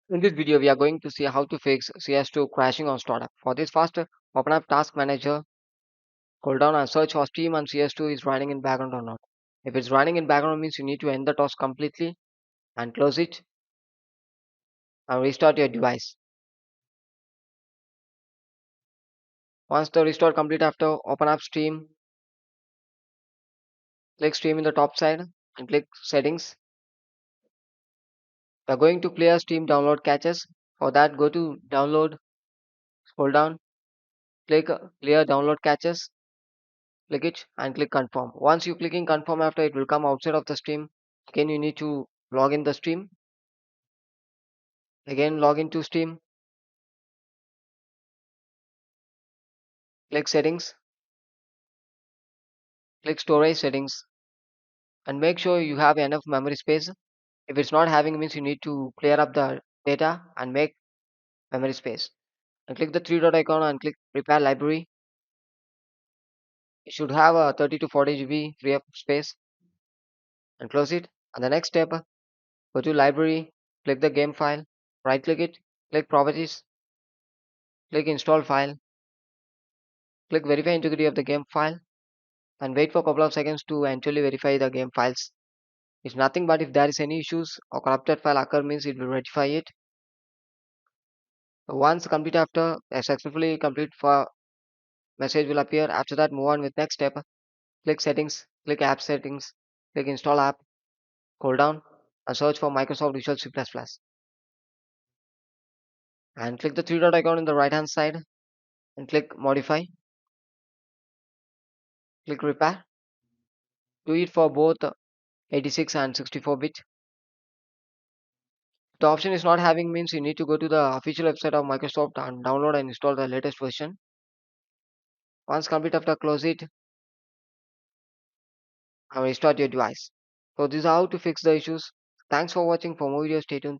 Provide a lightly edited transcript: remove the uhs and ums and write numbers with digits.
In this video, we are going to see how to fix CS2 crashing on startup. For this, first open up Task Manager, scroll down and search for Steam and CS2 is running in background or not. If it's running in background, means you need to end the task completely and close it and restart your device. Once the restore complete after, open up Steam, click Steam in the top side and click Settings. We are going to clear Steam download caches. For that, go to Download, scroll down, click Clear Download Caches, click it and click Confirm. Once you clicking Confirm after, it will come outside of the Steam. Again, you need to log in the Steam. Again, log into Steam, click Settings, click Storage Settings, and make sure you have enough memory space. If it's not having, means you need to clear up the data and make memory space. And click the three dot icon and click Prepare Library. It should have a 30 to 40 GB free up space and close it. And the next step, go to Library, click the game file, right click it, click Properties, click Install File, click Verify Integrity of the game file, and wait for a couple of seconds to actually verify the game files. It's nothing but if there is any issues or corrupted file occur means it will rectify it. Once complete after a successfully complete for message will appear. After that move on with next step. Click settings, click app settings, click install app, scroll down and search for Microsoft Visual C++ and click the three dot icon in the right hand side and click modify, click repair. Do it for both 86 and 64-bit. The option is not having means you need to go to the official website of Microsoft and download and install the latest version. Once complete after close it and restart your device. So this is how to fix the issues. Thanks for watching. For more videos stay tuned.